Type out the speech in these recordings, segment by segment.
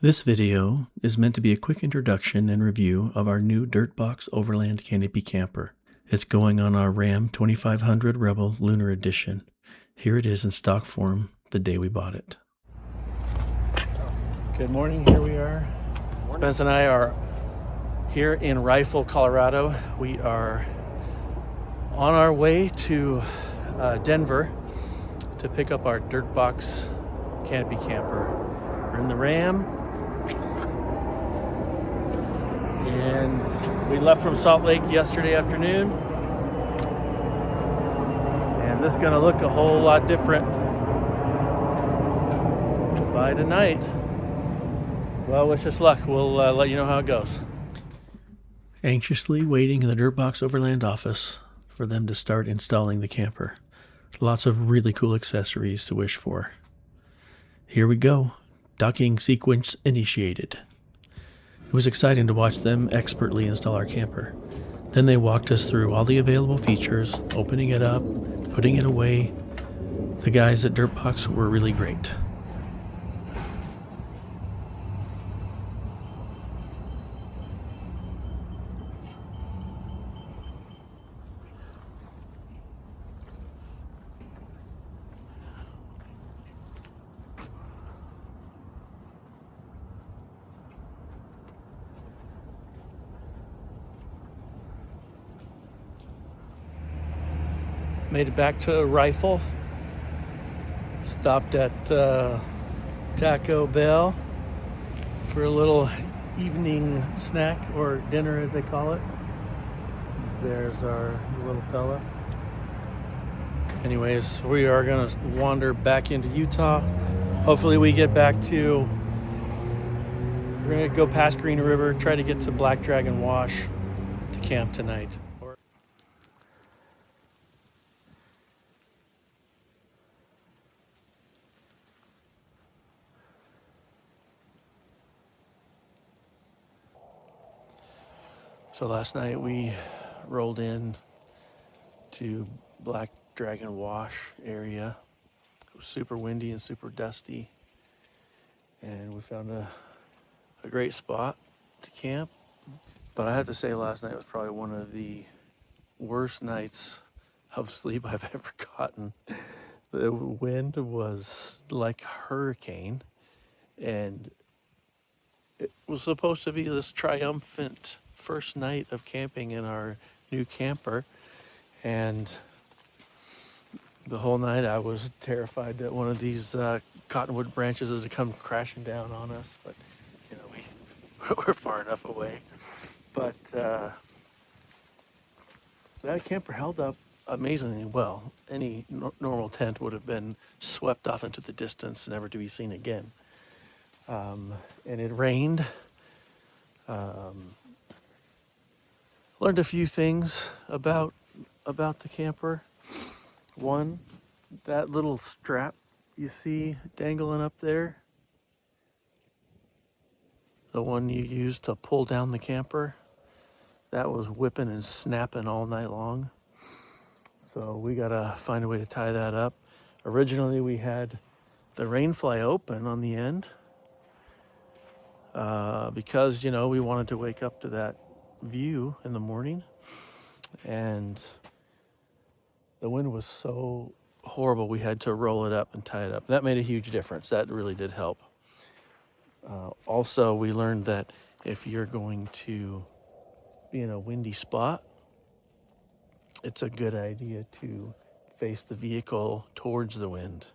This video is meant to be a quick introduction and review of our new DirtboxOverland Canopy Camper. It's going on our Ram 2500 Rebel Lunar Edition. Here it is in stock form the day we bought it. Good morning, here we are. Spence and I are here in Rifle, Colorado. We are on our way to Denver to pick up our Dirtbox Canopy Camper. We're in the Ram, and we left from Salt Lake yesterday afternoon, and this is going to look a whole lot different by tonight. Well, wish us luck. We'll let you know how it goes. Anxiously waiting in the DirtboxOverland office for them to start installing the camper. Lots of really cool accessories to wish for. Here we go. Docking sequence initiated. It was exciting to watch them expertly install our camper. Then they walked us through all the available features, opening it up, putting it away. The guys at Dirtbox were really great. Made it back to Rifle. Stopped at Taco Bell for a little evening snack, or dinner as they call it. There's our little fella. Anyways, we are gonna wander back into Utah. Hopefully we get back to, we're gonna go past Green River, try to get to Black Dragon Wash to camp tonight. So last night we rolled in to Black Dragon Wash area. It was super windy and super dusty, and we found a great spot to camp. But I have to say, last night was probably one of the worst nights of sleep I've ever gotten. The wind was like a hurricane, and it was supposed to be this triumphant first night of camping in our new camper, and the whole night I was terrified that one of these cottonwood branches is to come crashing down on us, but you know, we're far enough away. But that camper held up amazingly well. Any normal tent would have been swept off into the distance, never to be seen again. And it rained. Learned a few things about the camper. One, that little strap you see dangling up there, the one you use to pull down the camper, that was whipping and snapping all night long. So we gotta find a way to tie that up. Originally we had the rain fly open on the end because, you know, we wanted to wake up to that view in the morning, and the wind was so horrible we had to roll it up and tie it up. That made a huge difference. That really did help. Also, we learned that if you're going to be in a windy spot, it's a good idea to face the vehicle towards the wind.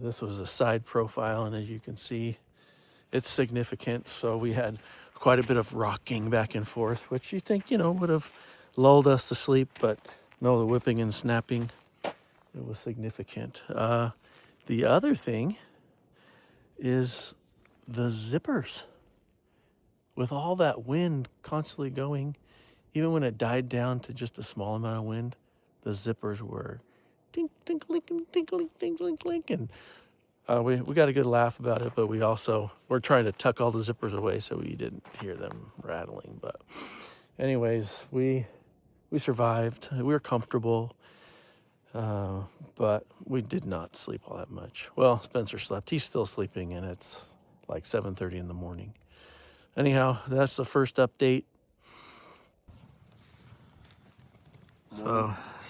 This was a side profile, and as you can see, it's significant. So we had quite a bit of rocking back and forth, which you think, you know, would have lulled us to sleep, but no, the whipping and snapping, it was significant. The other thing is the zippers. With all that wind constantly going, even when it died down to just a small amount of wind, the zippers were tink, tinkling, tinkling, tinkling, tinkling. We got a good laugh about it, but we're trying to tuck all the zippers away so we didn't hear them rattling. But anyways, we survived. We were comfortable, but we did not sleep all that much. Well, Spencer slept. He's still sleeping, and it's like 7:30 in the morning. Anyhow, that's the first update.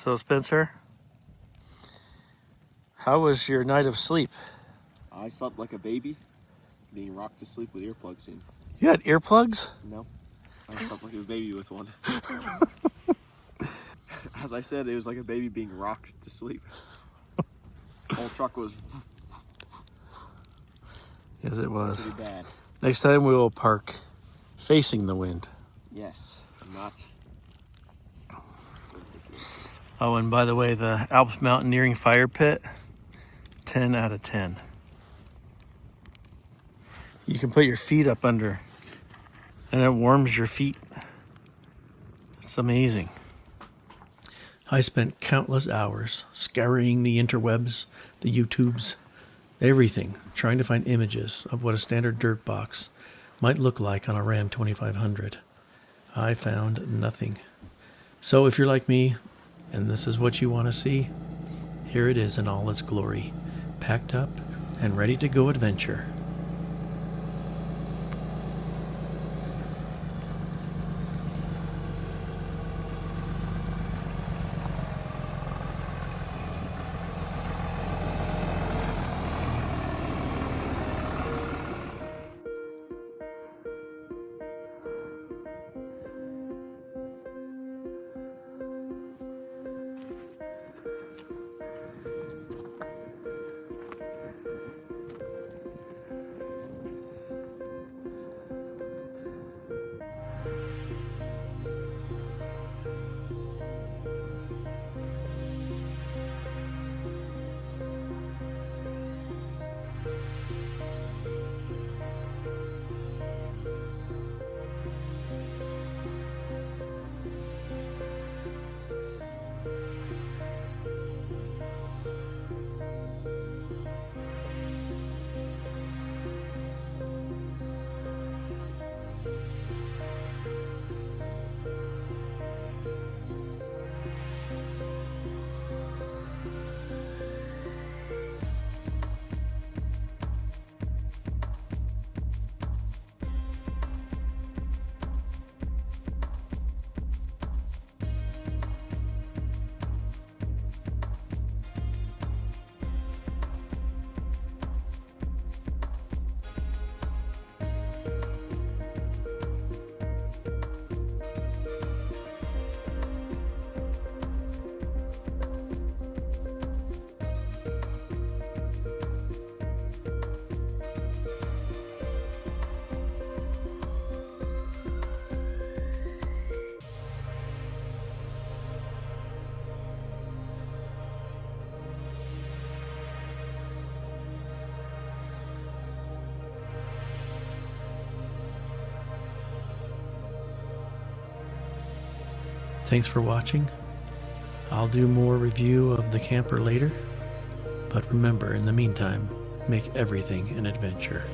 So Spencer, how was your night of sleep? I slept like a baby, being rocked to sleep with earplugs in. You had earplugs? No, I slept like a baby with one. As I said, it was like a baby being rocked to sleep. The whole truck was Yes, it was. pretty bad. Next time we will park facing the wind. Yes, not. Oh, and by the way, the Alps Mountaineering Fire Pit, 10 out of 10. You can put your feet up under, and it warms your feet. It's amazing. I spent countless hours scouring the interwebs, the YouTubes, everything, trying to find images of what a standard dirt box might look like on a Ram 2500. I found nothing. So if you're like me, and this is what you want to see, here it is in all its glory, packed up and ready to go adventure. Thanks for watching. I'll do more review of the camper later, but remember, in the meantime, make everything an adventure.